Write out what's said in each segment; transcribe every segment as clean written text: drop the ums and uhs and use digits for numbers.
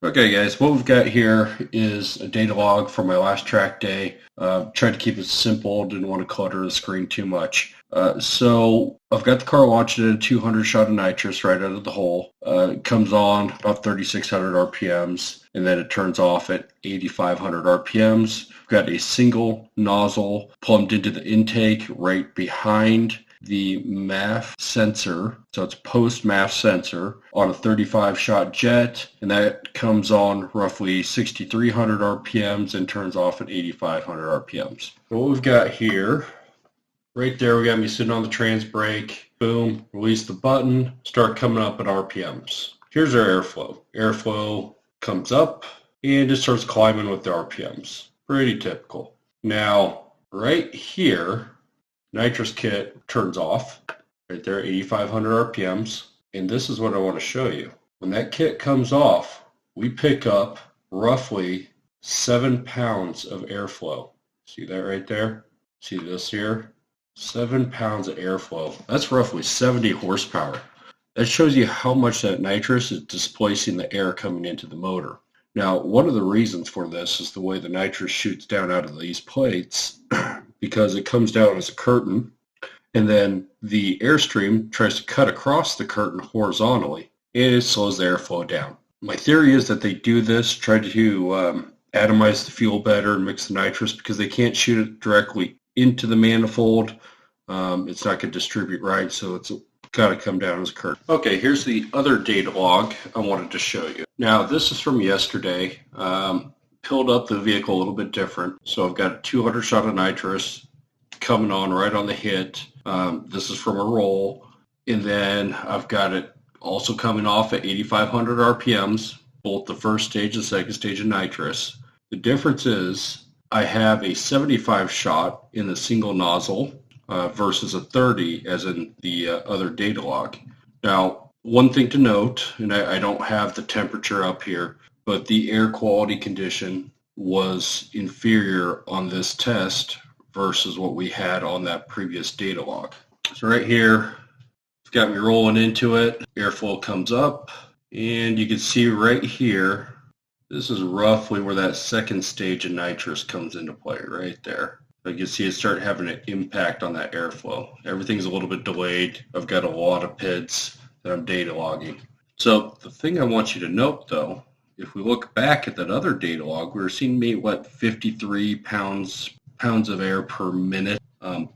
Okay guys, what we've got here is a data log from my last track day. Tried to keep it simple, didn't want to clutter the screen too much. So I've got the car launched at a 200 shot of nitrous right out of the hole. It comes on about 3,600 RPMs and then it turns off at 8,500 RPMs. We've got a single nozzle plumbed into the intake right behind the MAF sensor, so it's post MAF sensor on a 35 shot jet, and that comes on roughly 6,300 RPMs and turns off at 8,500 RPMs. So what we've got here, right there, we got me sitting on the trans brake, boom, release the button, start coming up at RPMs. Here's our airflow. Airflow comes up and it starts climbing with the RPMs. Pretty typical. Now, right here, nitrous kit turns off right there, 8,500 RPMs. And this is what I want to show you. When that kit comes off, we pick up roughly 7 pounds of airflow. See that right there? See this here? 7 pounds of airflow. That's roughly 70 horsepower. That shows you how much that nitrous is displacing the air coming into the motor. Now, one of the reasons for this is the way the nitrous shoots down out of these plates because it comes down as a curtain and then the airstream tries to cut across the curtain horizontally and it slows the airflow down. My theory is that they do this, try to atomize the fuel better and mix the nitrous because they can't shoot it directly into the manifold. It's not going to distribute right, so it's got to come down as a curtain. Okay, here's the other data log I wanted to show you. Now, this is from yesterday. Pilled up the vehicle a little bit different. So I've got a 200 shot of nitrous coming on right on the hit. This is from a roll. And then I've got it also coming off at 8,500 RPMs, both the first stage and second stage of nitrous. The difference is I have a 75 shot in the single nozzle versus a 30 as in the other data log. Now, one thing to note, and I don't have the temperature up here, but the air quality condition was inferior on this test versus what we had on that previous data log. So right here, it's got me rolling into it. Airflow comes up, and you can see right here, this is roughly where that second stage of nitrous comes into play, right there. You can see it start having an impact on that airflow. Everything's a little bit delayed. I've got a lot of PIDs that I'm data logging. So the thing I want you to note, though, if we look back at that other data log, we were seeing maybe, 53 pounds of air per minute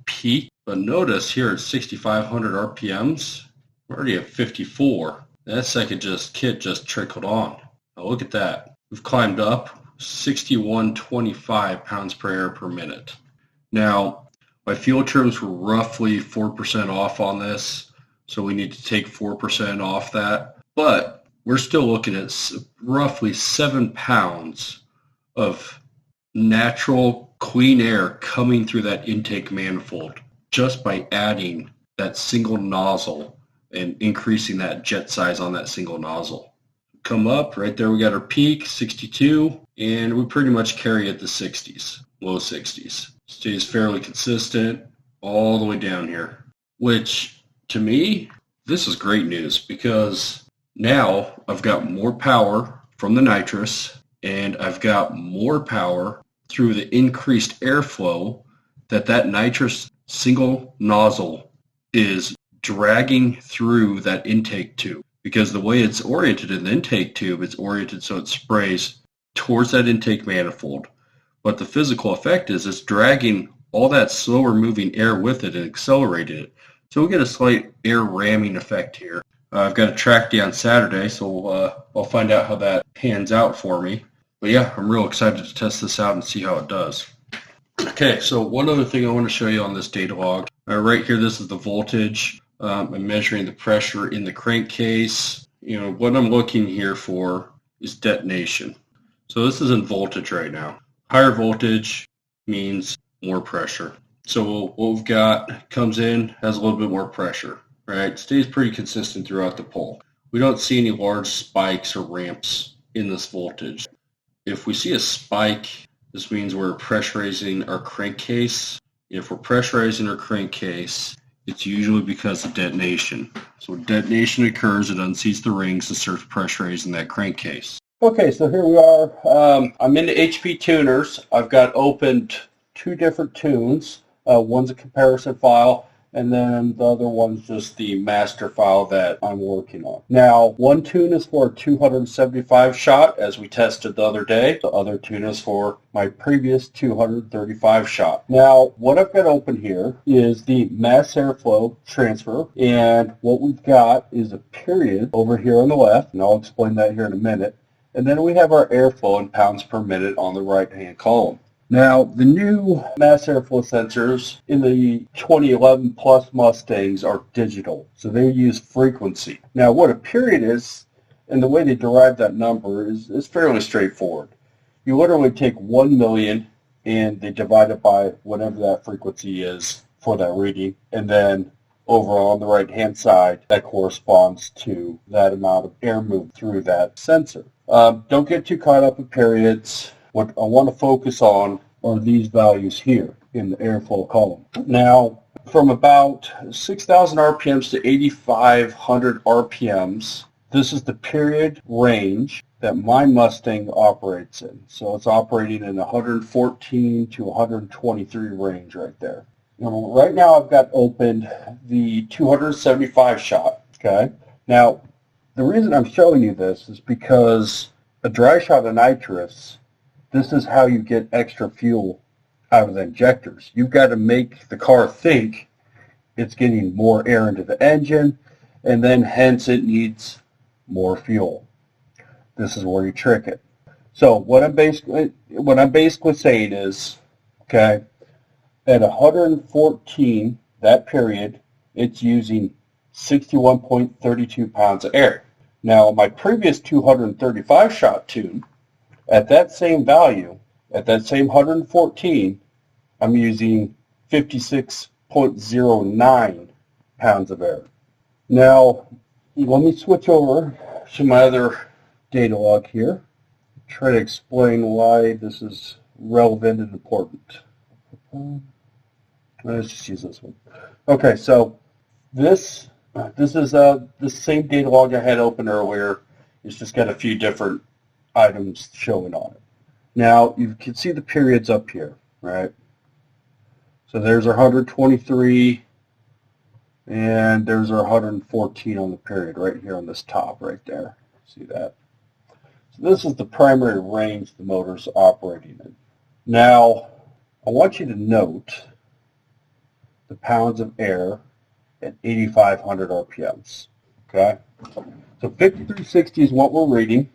peak. But notice here at 6,500 RPMs, we're already at 54. That second kit just trickled on. Now look at that. We've climbed up 61.25 pounds per air per minute. Now, my fuel trims were roughly 4% off on this, so we need to take 4% off that. But we're still looking at roughly 7 pounds of natural clean air coming through that intake manifold just by adding that single nozzle and increasing that jet size on that single nozzle. Come up, right there we got our peak, 62, and we pretty much carry at the 60s, low 60s. Stays fairly consistent all the way down here, which to me, this is great news because now I've got more power from the nitrous and I've got more power through the increased airflow that nitrous single nozzle is dragging through that intake tube. Because the way it's oriented in the intake tube, it's oriented so it sprays towards that intake manifold. But the physical effect is it's dragging all that slower moving air with it and accelerating it. So we get a slight air ramming effect here. I've got a track day on Saturday, so I'll find out how that pans out for me. But yeah, I'm real excited to test this out and see how it does. Okay, so one other thing I want to show you on this data log. Right here, this is the voltage. I'm measuring the pressure in the crankcase. What I'm looking here for is detonation. So this is in voltage right now. Higher voltage means more pressure. So what we've got comes in, has a little bit more pressure, right? Stays pretty consistent throughout the pole. We don't see any large spikes or ramps in this voltage. If we see a spike, this means we're pressurizing our crankcase. If we're pressurizing our crankcase, it's usually because of detonation. So when detonation occurs, it unseats the rings and starts pressurizing that crankcase. Okay, so here we are. I'm in the HPTuners. I've got opened two different tunes. One's a comparison file, and then the other one's just the master file that I'm working on. Now, one tune is for a 275 shot, as we tested the other day. The other tune is for my previous 235 shot. Now, what I've got open here is the mass airflow transfer, and what we've got is a period over here on the left, and I'll explain that here in a minute. And then we have our airflow in pounds per minute on the right-hand column. Now, the new mass airflow sensors in the 2011 plus Mustangs are digital, so they use frequency. Now, what a period is, and the way they derive that number is fairly straightforward. You literally take 1 million and they divide it by whatever that frequency is for that reading, and then over on the right-hand side, that corresponds to that amount of air moved through that sensor. Don't get too caught up in periods. What I want to focus on are these values here in the airflow column. Now, from about 6,000 RPMs to 8,500 RPMs, this is the period range that my Mustang operates in. So it's operating in 114 to 123 range right there. Now, right now I've got opened the 275 shot, okay? Now, the reason I'm showing you this is because a dry shot of nitrous, this is how you get extra fuel out of the injectors. You've got to make the car think it's getting more air into the engine, and then hence it needs more fuel. This is where you trick it. So what I'm basically saying is, okay, at 114, that period, it's using 61.32 pounds of air. Now, my previous 235 shot tune, at that same value, at that same 114, I'm using 56.09 pounds of air. Now, let me switch over to my other data log here, try to explain why this is relevant and important. Let's just use this one. Okay, so this is the same data log I had open earlier. It's just got a few different items showing on it. Now, you can see the periods up here, right? So there's our 123, and there's our 114 on the period right here on this top right there. See that? So this is the primary range the motor's operating in. Now, I want you to note the pounds of air at 8,500 RPMs, okay? So 5360 is what we're reading.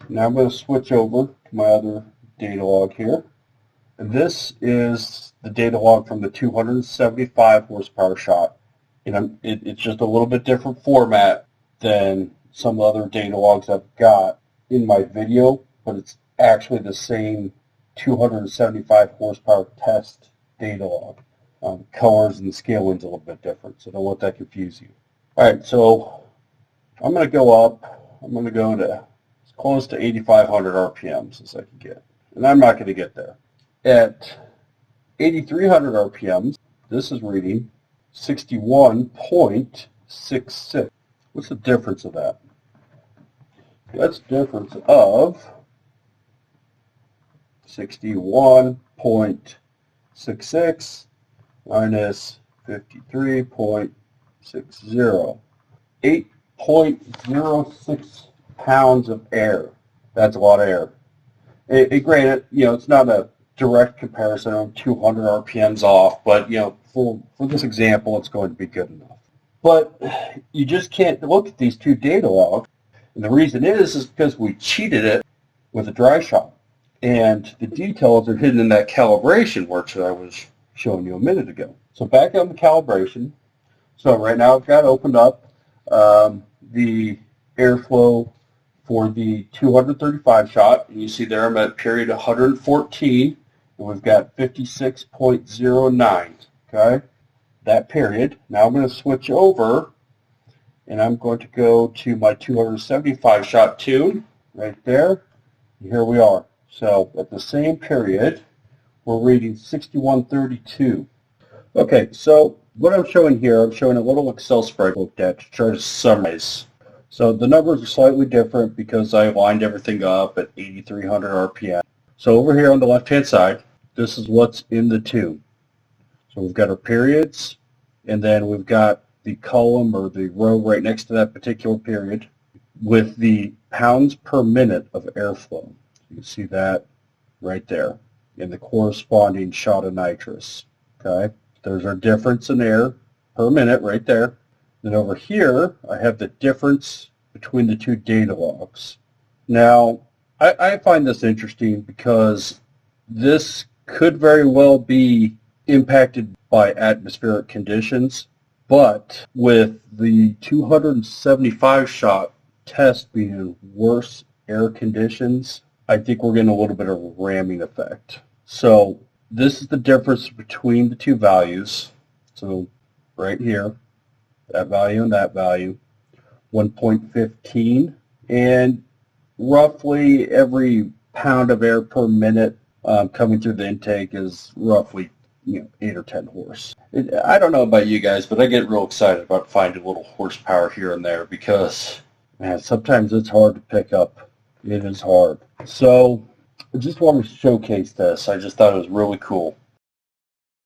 Now I'm going to switch over to my other data log here. And this is the data log from the 275 horsepower shot. And it's just a little bit different format than some other data logs I've got in my video, but it's actually the same 275 horsepower test data log. Colors and the scaling's a little bit different, so don't let that confuse you. All right, so I'm going to go up. I'm going to go to as close to 8,500 RPMs as I can get, and I'm not going to get there. At 8,300 RPMs, this is reading 61.66. What's the difference of that? That's the difference of 61.66 minus 53.60. 8.06 pounds of air. That's a lot of air. Granted, it's not a direct comparison. I'm 200 RPMs off, but, for this example, it's going to be good enough. But you just can't look at these two data logs. And the reason is because we cheated it with a dry shot. And the details are hidden in that calibration work that I was showing you a minute ago. So back on the calibration. So right now I've got opened up the airflow for the 235 shot. And you see there I'm at period 114, and we've got 56.09, okay? That period. Now I'm going to switch over, and I'm going to go to my 275 shot tune right there. And here we are. So at the same period, we're reading 6132. Okay, so what I'm showing here, I'm showing a little Excel spreadsheet I looked at to try to summarize So the numbers are slightly different because I lined everything up at 8,300 RPM. So over here on the left-hand side, this is what's in the tube. So we've got our periods, and then we've got the column or the row right next to that particular period with the pounds per minute of airflow. You can see that right there in the corresponding shot of nitrous. Okay, there's our difference in air per minute right there. Then over here, I have the difference between the two data logs. Now, I find this interesting because this could very well be impacted by atmospheric conditions, but with the 275 shot test being in worse air conditions, I think we're getting a little bit of a ramming effect. So this is the difference between the two values. So right here, that value and that value, 1.15, and roughly every pound of air per minute coming through the intake is roughly 8 or 10 horse. I don't know about you guys, but I get real excited about finding a little horsepower here and there because, man, sometimes it's hard to pick up. It is hard. So I just wanted to showcase this. I just thought it was really cool.